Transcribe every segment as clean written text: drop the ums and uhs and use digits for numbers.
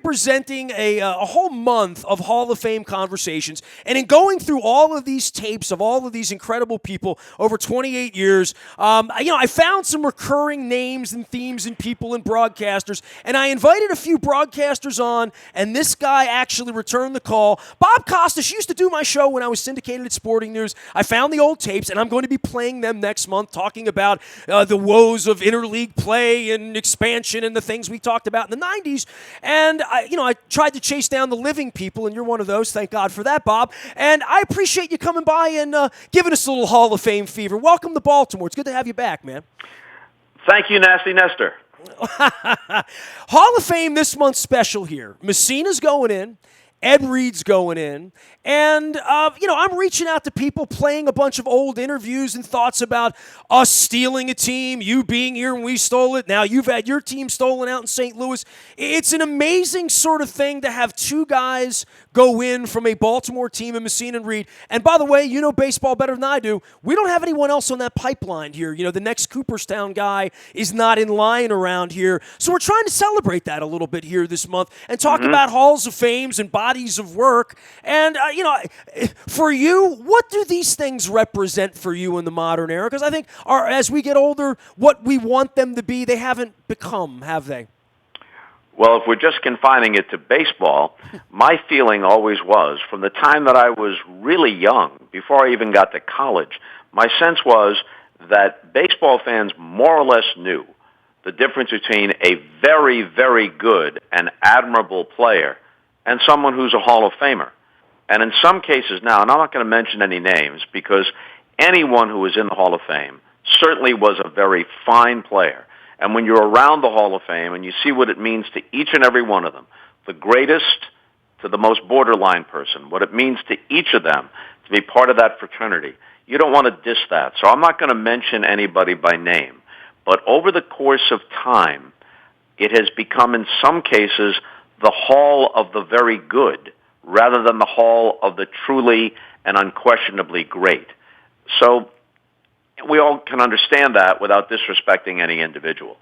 presenting a whole month of Hall of Fame conversations, and in going through all of these tapes of all of these incredible people over 28 years, I found some recurring names and themes and people and broadcasters, and I invited a few broadcasters on, and this guy actually returned the call. Bob Costas used to do my show when I was syndicated at Sporting News. I found the old tapes, and I'm going to be playing them next month, talking about the woes of interleague play and expansion and the things we talked about in the 90s. And I tried to chase down the living people, and you're one of those. Thank God for that, Bob. And I appreciate you coming by and giving us a little Hall of Fame fever. Welcome to Baltimore. It's good to have you back, man. Thank you, Nasty Nestor. Hall of Fame this month special here. Messina's going in. Ed Reed's going in. And, I'm reaching out to people, playing a bunch of old interviews and thoughts about us stealing a team, you being here when we stole it. Now you've had your team stolen out in St. Louis. It's an amazing sort of thing to have two guys go in from a Baltimore team in Messina and Reed. And by the way, you know baseball better than I do. We don't have anyone else on that pipeline here. The next Cooperstown guy is not in line around here. So we're trying to celebrate that a little bit here this month and talk about Halls of Fames and bodies of work. And, for you, what do these things represent for you in the modern era? Because I think as we get older, what we want them to be, they haven't become, have they? Well, if we're just confining it to baseball, my feeling always was, from the time that I was really young, before I even got to college, my sense was that baseball fans more or less knew the difference between a very, very good and admirable player and someone who's a Hall of Famer. And in some cases now, and I'm not going to mention any names, because anyone who is in the Hall of Fame certainly was a very fine player. And when you're around the Hall of Fame and you see what it means to each and every one of them, the greatest to the most borderline person, what it means to each of them to be part of that fraternity, you don't want to diss that. So I'm not going to mention anybody by name. But over the course of time, it has become, in some cases, the Hall of the very good, rather than the Hall of the truly and unquestionably great. So we all can understand that without disrespecting any individual.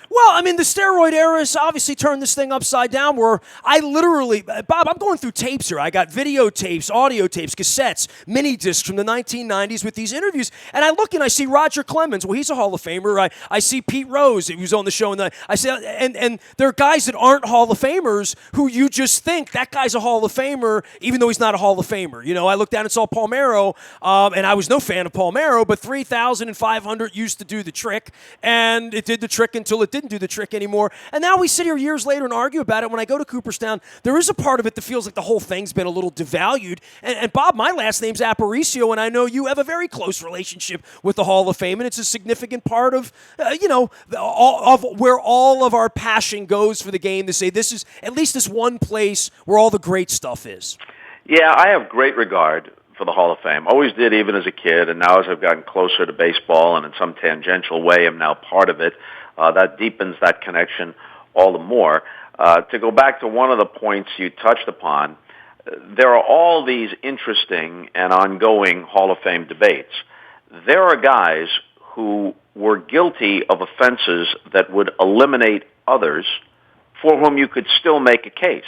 Well, the steroid era has obviously turned this thing upside down, where I literally, Bob, I'm going through tapes here. I got videotapes, audio tapes, cassettes, mini discs from the 1990s with these interviews, and I look and I see Roger Clemens. Well, he's a Hall of Famer. I see Pete Rose, who was on the show, and I see, and there are guys that aren't Hall of Famers who you just think that guy's a Hall of Famer, even though he's not a Hall of Famer. I looked down and saw Palmeiro, and I was no fan of Palmeiro, but 3,500 used to do the trick, and it did the trick until it didn't do the trick anymore. And now we sit here years later and argue about it. When I go to Cooperstown, there is a part of it that feels like the whole thing's been a little devalued. And Bob, my last name's Aparicio, and I know you have a very close relationship with the Hall of Fame, and it's a significant part of, of where all of our passion goes for the game, to say this is at least this one place where all the great stuff is. Yeah, I have great regard for the Hall of Fame. Always did, even as a kid, and now as I've gotten closer to baseball and in some tangential way am now part of it, that deepens that connection all the more. To go back to one of the points you touched upon, there are all these interesting and ongoing Hall of Fame debates. There are guys who were guilty of offenses that would eliminate others for whom you could still make a case.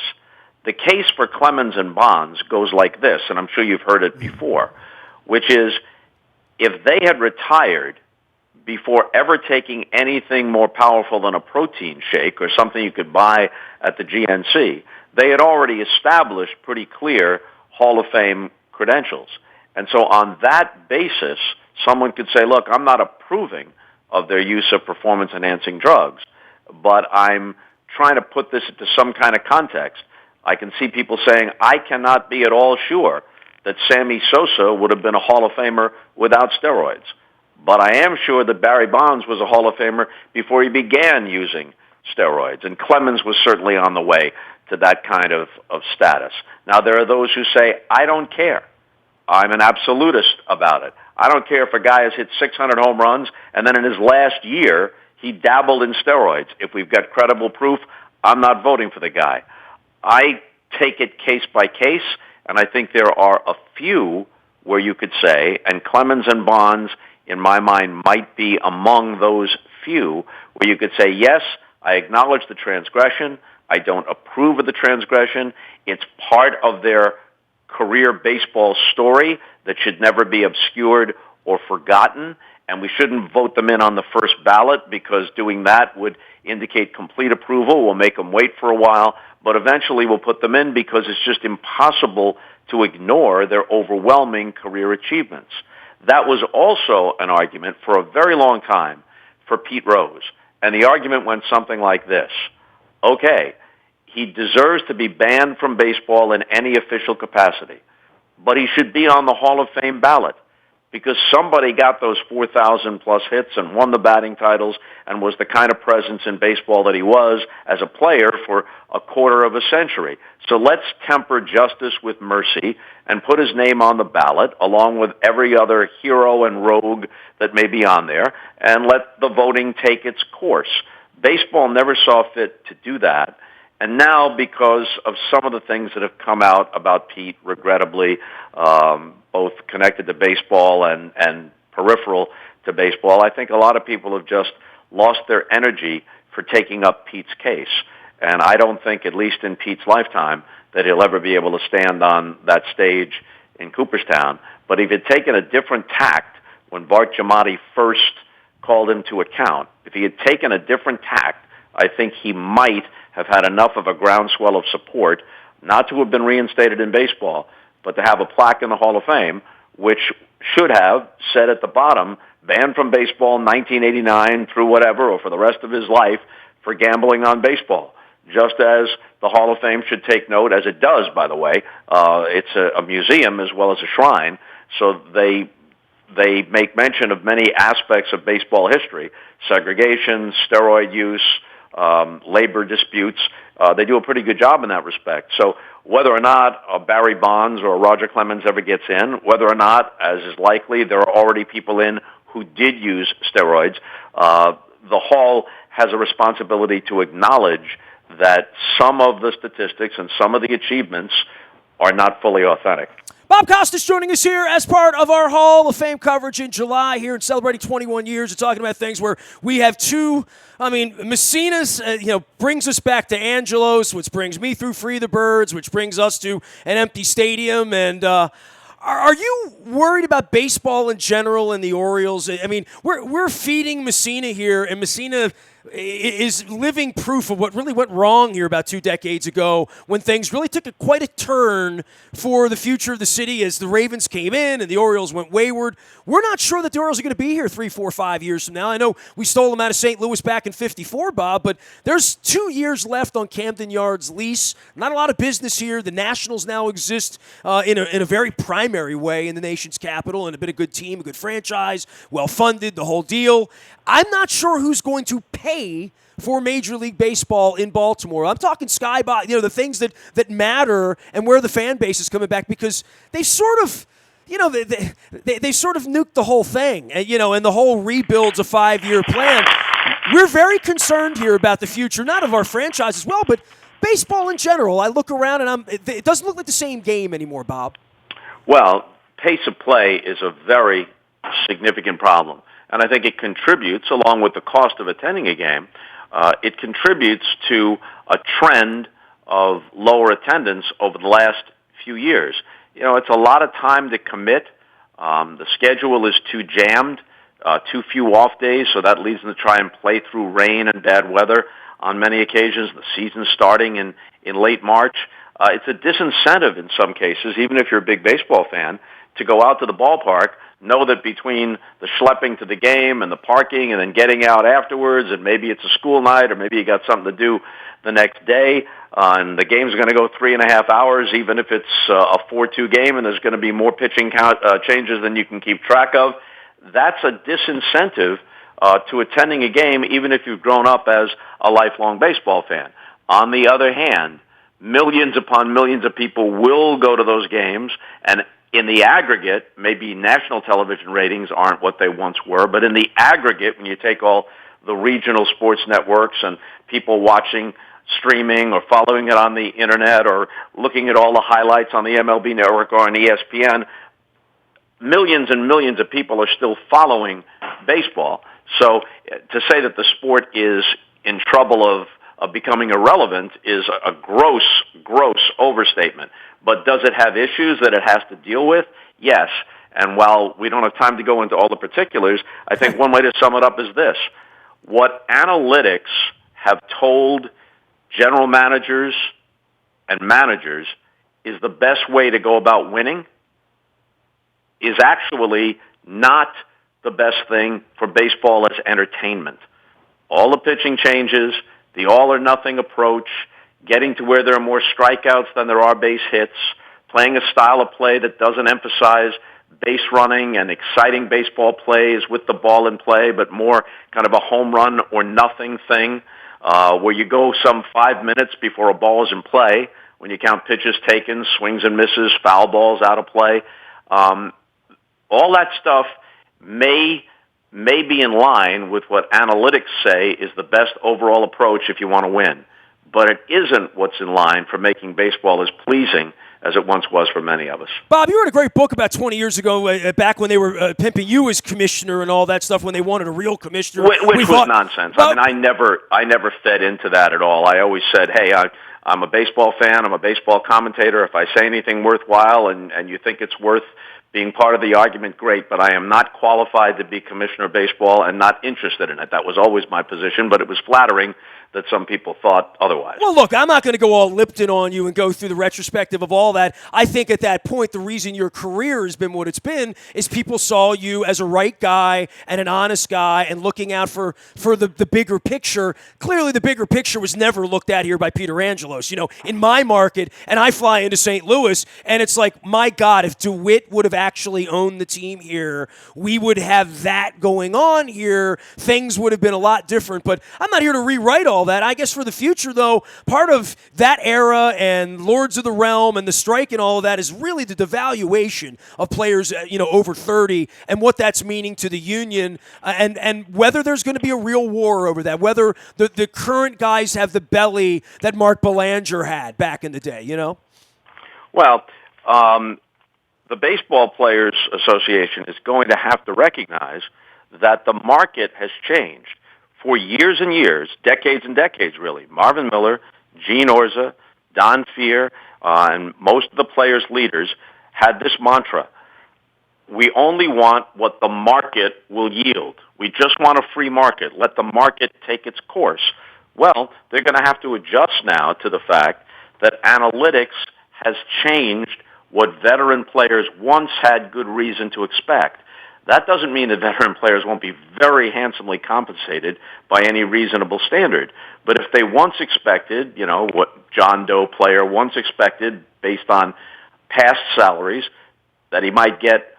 The case for Clemens and Bonds goes like this, and I'm sure you've heard it before, which is if they had retired before ever taking anything more powerful than a protein shake or something you could buy at the GNC, they had already established pretty clear Hall of Fame credentials. And so on that basis, someone could say, look, I'm not approving of their use of performance-enhancing drugs, but I'm trying to put this into some kind of context. I can see people saying, I cannot be at all sure that Sammy Sosa would have been a Hall of Famer without steroids. But I am sure that Barry Bonds was a Hall of Famer before he began using steroids. And Clemens was certainly on the way to that kind of status. Now, there are those who say, I don't care. I'm an absolutist about it. I don't care if a guy has hit 600 home runs and then in his last year he dabbled in steroids. If we've got credible proof, I'm not voting for the guy. I take it case by case, and I think there are a few where you could say, and Clemens and Bonds, in my mind, might be among those few where you could say, yes, I acknowledge the transgression, I don't approve of the transgression. It's part of their career baseball story that should never be obscured or forgotten, and we shouldn't vote them in on the first ballot because doing that would indicate complete approval. We'll make them wait for a while, but eventually we'll put them in because it's just impossible to ignore their overwhelming career achievements. That was also an argument for a very long time for Pete Rose, and the argument went something like this. Okay, he deserves to be banned from baseball in any official capacity, but he should be on the Hall of Fame ballot because somebody got those 4,000-plus hits and won the batting titles and was the kind of presence in baseball that he was as a player for a quarter of a century. So let's temper justice with mercy and put his name on the ballot along with every other hero and rogue that may be on there, and let the voting take its course. Baseball never saw fit to do that. And now, because of some of the things that have come out about Pete, regrettably, both connected to baseball and peripheral to baseball, I think a lot of people have just lost their energy for taking up Pete's case. And I don't think, at least in Pete's lifetime, that he'll ever be able to stand on that stage in Cooperstown. But if he had taken a different tact when Bart Giamatti first called him to account, if he had taken a different tact, I think he might have had enough of a groundswell of support not to have been reinstated in baseball, but to have a plaque in the Hall of Fame, which should have said at the bottom, banned from baseball in 1989 through whatever, or for the rest of his life, for gambling on baseball. Just as the Hall of Fame should take note, as it does, by the way. It's a museum as well as a shrine, so they make mention of many aspects of baseball history: segregation, steroid use, labor disputes. They do a pretty good job in that respect. So whether or not Barry Bonds or Roger Clemens ever gets in, whether or not, as is likely, there are already people in who did use steroids, the Hall has a responsibility to acknowledge that some of the statistics and some of the achievements are not fully authentic. Bob Costas joining us here as part of our Hall of Fame coverage in July here and celebrating 21 years and talking about things where we have two. I mean, Messina's, brings us back to Angelos, which brings me through Free the Birds, which brings us to an empty stadium. And are you worried about baseball in general and the Orioles? I mean, we're feeding Messina here, and Messina is living proof of what really went wrong here about 2 decades ago when things really took quite a turn for the future of the city as the Ravens came in and the Orioles went wayward. We're not sure that the Orioles are going to be here 3, 4, 5 years from now. I know we stole them out of St. Louis back in '54, Bob, but there's 2 years left on Camden Yards' lease. Not a lot of business here. The Nationals now exist in a very primary way in the nation's capital, and have been a good team, a good franchise, well-funded, the whole deal. I'm not sure who's going to pay for Major League Baseball in Baltimore. I'm talking skybox, the things that matter and where the fan base is coming back, because they sort of, they sort of nuked the whole thing, and the whole rebuild's a 5-year plan. We're very concerned here about the future, not of our franchise as well, but baseball in general. I look around and it doesn't look like the same game anymore, Bob. Well, pace of play is a very significant problem. And I think it contributes, along with the cost of attending a game, it contributes to a trend of lower attendance over the last few years. It's a lot of time to commit. The schedule is too jammed, too few off days, so that leads them to try and play through rain and bad weather on many occasions. The season's starting in late March. It's a disincentive in some cases, even if you're a big baseball fan, to go out to the ballpark. Know that between the schlepping to the game and the parking and then getting out afterwards, and maybe it's a school night or maybe you got something to do the next day, and the game's going to go 3.5 hours, even if it's a 4-2 game and there's going to be more pitching changes than you can keep track of. That's a disincentive to attending a game, even if you've grown up as a lifelong baseball fan. On the other hand, millions upon millions of people will go to those games, and in the aggregate, maybe national television ratings aren't what they once were, but in the aggregate, when you take all the regional sports networks and people watching streaming or following it on the internet or looking at all the highlights on the MLB network or on ESPN, millions and millions of people are still following baseball. So to say that the sport is in trouble of becoming irrelevant is a gross overstatement. But does it have issues that it has to deal with? Yes. And while we don't have time to go into all the particulars, I think one way to sum it up is this. What analytics have told general managers and managers is the best way to go about winning is actually not the best thing for baseball as entertainment. All the pitching changes, the all-or-nothing approach, getting to where there are more strikeouts than there are base hits, playing a style of play that doesn't emphasize base running and exciting baseball plays with the ball in play, but more kind of a home run or nothing thing, where you go some 5 minutes before a ball is in play, when you count pitches taken, swings and misses, foul balls out of play. All that stuff may be in line with what analytics say is the best overall approach if you want to win. But it isn't what's in line for making baseball as pleasing as it once was for many of us. Bob, you wrote a great book about 20 years ago, back when they were pimping you as commissioner and all that stuff, when they wanted a real commissioner. Which was nonsense. Well, I mean, I never fed into that at all. I always said, hey, I'm a baseball fan. I'm a baseball commentator. If I say anything worthwhile and you think it's worth being part of the argument, great, but I am not qualified to be commissioner of baseball and not interested in it. That was always my position, but it was flattering that some people thought otherwise. Well, look, I'm not going to go all Lipton on you and go through the retrospective of all that. I think at that point, the reason your career has been what it's been is people saw you as a right guy and an honest guy and looking out for the bigger picture. Clearly, the bigger picture was never looked at here by Peter Angelos. You know, in my market, and I fly into St. Louis, and it's like, my God, if DeWitt would have actually owned the team here, we would have that going on here. Things would have been a lot different, but I'm not here to rewrite all that. I guess for the future, though, part of that era and Lords of the Realm and the strike and all of that is really the devaluation of players, over 30 and what that's meaning to the union, and whether there's going to be a real war over that, whether the current guys have the belly that Mark Belanger had back in the day, Well, the Baseball Players Association is going to have to recognize that the market has changed. For years and years, decades and decades, really, Marvin Miller, Gene Orza, Don Fehr, and most of the players' leaders had this mantra: we only want what the market will yield. We just want a free market. Let the market take its course. Well, they're going to have to adjust now to the fact that analytics has changed what veteran players once had good reason to expect. That doesn't mean that veteran players won't be very handsomely compensated by any reasonable standard. But if they once expected, what John Doe player once expected based on past salaries, that he might get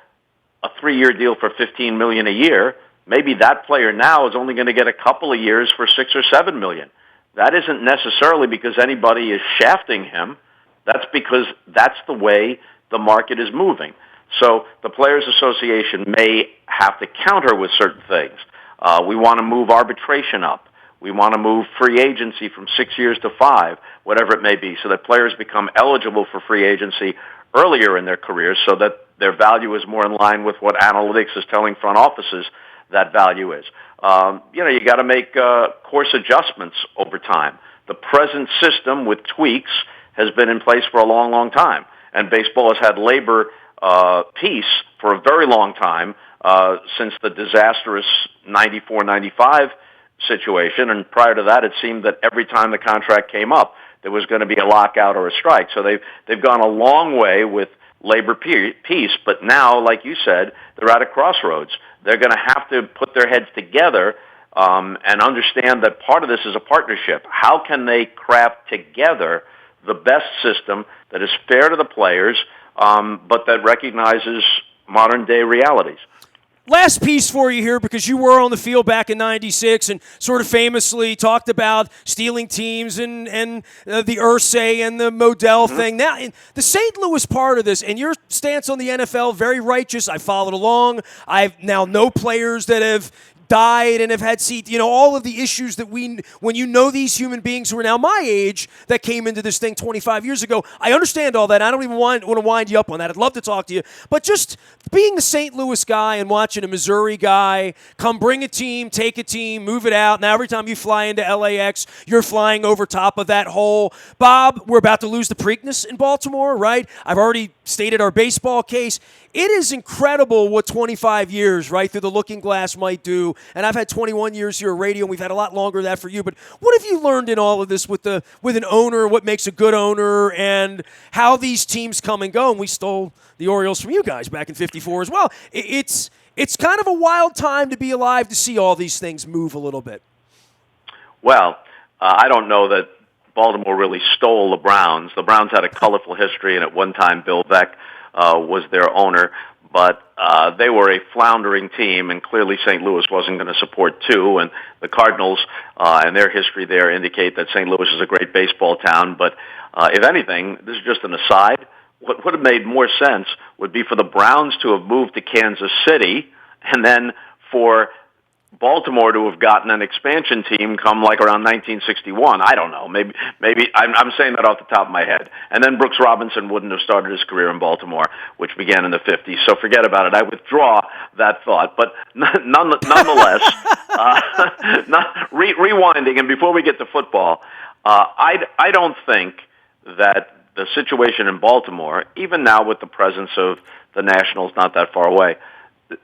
a 3-year deal for $15 million a year, maybe that player now is only going to get a couple of years for $6 or $7 million. That isn't necessarily because anybody is shafting him. That's because that's the way the market is moving. So the Players Association may have to counter with certain things. We want to move arbitration up. We want to move free agency from 6 years to 5, whatever it may be, so that players become eligible for free agency earlier in their careers so that their value is more in line with what analytics is telling front offices that value is. You got to make course adjustments over time. The present system with tweaks has been in place for a long, long time, and baseball has had labor peace for a very long time, since the disastrous 94-95 situation. And prior to that, it seemed that every time the contract came up, there was going to be a lockout or a strike. So they've gone a long way with labor peace, but now, like you said, they're at a crossroads. They're going to have to put their heads together and understand that part of this is a partnership. How can they craft together the best system that is fair to the players, but that recognizes modern-day realities? Last piece for you here, because you were on the field back in '96 and sort of famously talked about stealing teams and the Irsay and the Modell thing. Now, the St. Louis part of this, and your stance on the NFL, very righteous. I followed along. I now know players that have died and have had all of the issues that when you know these human beings who are now my age that came into this thing 25 years ago, I understand all that. I don't even want to wind you up on that. I'd love to talk to you. But just being a St. Louis guy and watching a Missouri guy come bring a team, take a team, move it out. Now every time you fly into LAX, you're flying over top of that hole. Bob, we're about to lose the Preakness in Baltimore, right? I've already stated our baseball case. It is incredible what 25 years, right, through the looking glass might do. And I've had 21 years here at radio, and we've had a lot longer of that for you. But what have you learned in all of this with an owner, what makes a good owner, and how these teams come and go? And we stole the Orioles from you guys back in '54 as well. It's kind of a wild time to be alive to see all these things move a little bit. Well, I don't know that Baltimore really stole the Browns. The Browns had a colorful history, and at one time Bill Veeck was their owner, but they were a floundering team, and clearly St. Louis wasn't going to support two, and the Cardinals and their history there indicate that St. Louis is a great baseball town, but if anything, this is just an aside, what would have made more sense would be for the Browns to have moved to Kansas City, and then for Baltimore to have gotten an expansion team come like around 1961. I don't know. Maybe I'm saying that off the top of my head. And then Brooks Robinson wouldn't have started his career in Baltimore, which began in the 50s. So forget about it. I withdraw that thought. But nonetheless, rewinding, and before we get to football, I don't think that the situation in Baltimore, even now with the presence of the Nationals not that far away,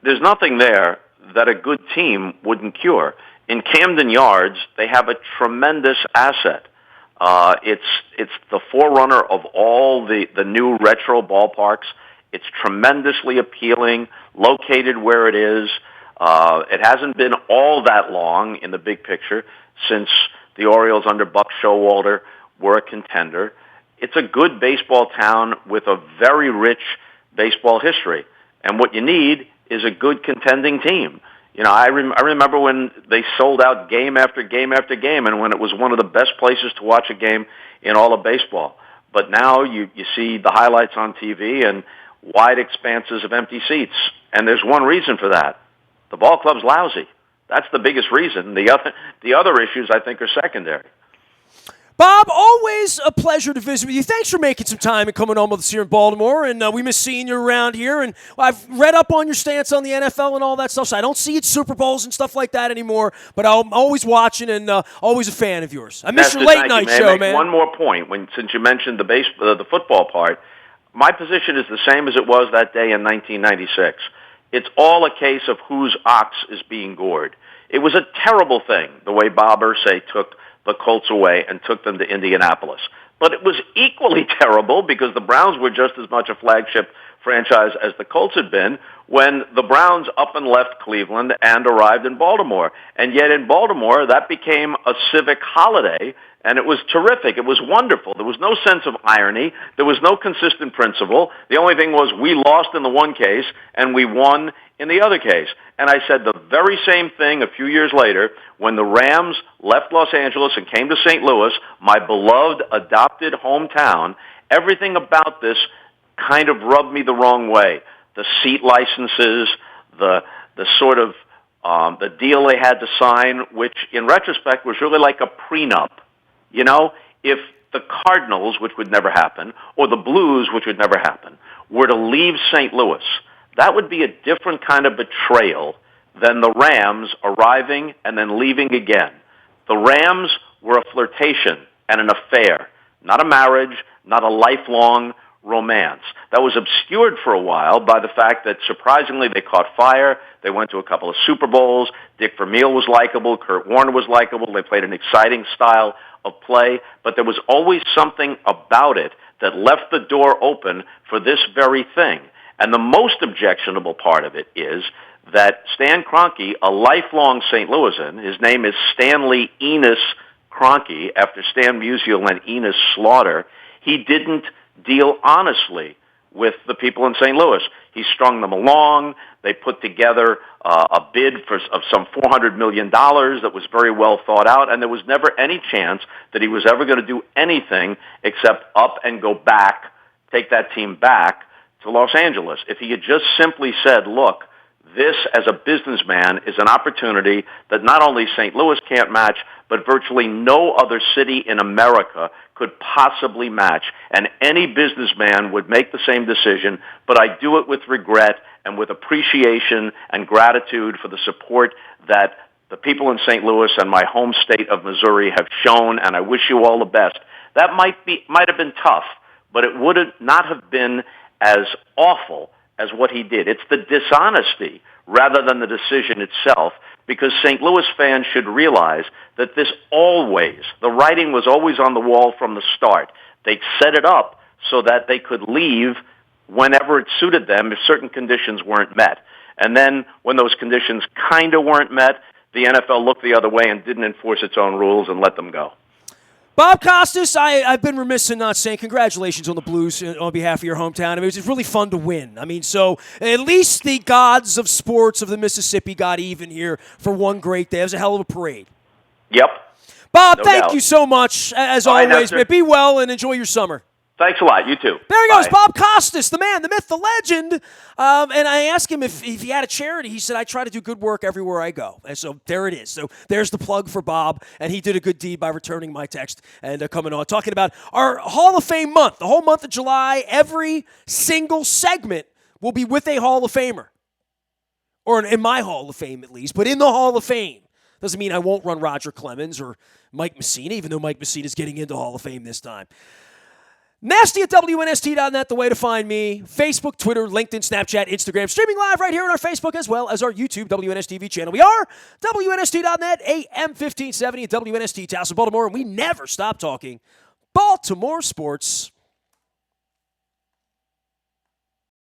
there's nothing there that a good team wouldn't cure. In Camden Yards, they have a tremendous asset. It's the forerunner of all the new retro ballparks. It's tremendously appealing, located where it is. It hasn't been all that long in the big picture since the Orioles under Buck Showalter were a contender. It's a good baseball town with a very rich baseball history. And what you need is a good contending team. I remember when they sold out game after game after game, and when it was one of the best places to watch a game in all of baseball. But now you see the highlights on TV and wide expanses of empty seats. And there's one reason for that. The ball club's lousy. That's the biggest reason. The other issues, I think, are secondary. Bob, always a pleasure to visit with you. Thanks for making some time and coming on with us here in Baltimore. And we miss seeing you around here. And I've read up on your stance on the NFL and all that stuff, so I don't see it Super Bowls and stuff like that anymore. But I'm always watching and always a fan of yours. I miss your late night show, man. One more point. Since you mentioned the football part, my position is the same as it was that day in 1996. It's all a case of whose ox is being gored. It was a terrible thing, the way Bob Irsay took the Colts away and took them to Indianapolis. But it was equally terrible because the Browns were just as much a flagship franchise as the Colts had been when the Browns up and left Cleveland and arrived in Baltimore. And yet in Baltimore, that became a civic holiday, and it was terrific. It was wonderful. There was no sense of irony. There was no consistent principle. The only thing was we lost in the one case and we won in the other case. And I said the very same thing a few years later when the Rams left Los Angeles and came to St. Louis, my beloved adopted hometown. Everything about this kind of rubbed me the wrong way. The seat licenses, the sort of the deal they had to sign, which in retrospect was really like a prenup. If the Cardinals, which would never happen, or the Blues, which would never happen, were to leave St. Louis, that would be a different kind of betrayal than the Rams arriving and then leaving again. The Rams were a flirtation and an affair, not a marriage, not a lifelong romance. That was obscured for a while by the fact that surprisingly they caught fire. They went to a couple of Super Bowls. Dick Vermeil was likable. Kurt Warner was likable. They played an exciting style of play, but there was always something about it that left the door open for this very thing. And the most objectionable part of it is that Stan Kroenke, a lifelong St. Louisan, his name is Stanley Enos Kroenke, after Stan Musial and Enos Slaughter, he didn't deal honestly with the people in St. Louis. He strung them along. They put together a bid of some $400 million that was very well thought out, and there was never any chance that he was ever going to do anything except up and go back, take that team back to Los Angeles. If he had just simply said, look, this, as a businessman, is an opportunity that not only St. Louis can't match, but virtually no other city in America could possibly match. And any businessman would make the same decision, but I do it with regret and with appreciation and gratitude for the support that the people in St. Louis and my home state of Missouri have shown, and I wish you all the best. That might have been tough, but it would not have been as awful as what he did. It's the dishonesty rather than the decision itself, because St. Louis fans should realize that the writing was always on the wall from the start. They set it up so that they could leave whenever it suited them if certain conditions weren't met. And then when those conditions kind of weren't met, the NFL looked the other way and didn't enforce its own rules and let them go. Bob Costas, I've been remiss in not saying congratulations on the Blues on behalf of your hometown. I mean, it was really fun to win. I mean, so at least the gods of sports of the Mississippi got even here for one great day. It was a hell of a parade. Yep. Bob, No thank doubt. you so much, as All right, always. Nestor. Be well and enjoy your summer. Thanks a lot. You too. There he goes, Bye. Bob Costas, the man, the myth, the legend. And I asked him if he had a charity. He said, I try to do good work everywhere I go. And so there it is. So there's the plug for Bob, and he did a good deed by returning my text and coming on, talking about our Hall of Fame month. The whole month of July, every single segment will be with a Hall of Famer. Or in my Hall of Fame, at least, but in the Hall of Fame. Doesn't mean I won't run Roger Clemens or Mike Messina, even though Mike Messina is getting into Hall of Fame this time. Nasty at WNST.net, the way to find me. Facebook, Twitter, LinkedIn, Snapchat, Instagram. Streaming live right here on our Facebook as well as our YouTube WNSTV channel. We are WNST.net, AM 1570 at WNST, Tassel, Baltimore, and we never stop talking Baltimore sports.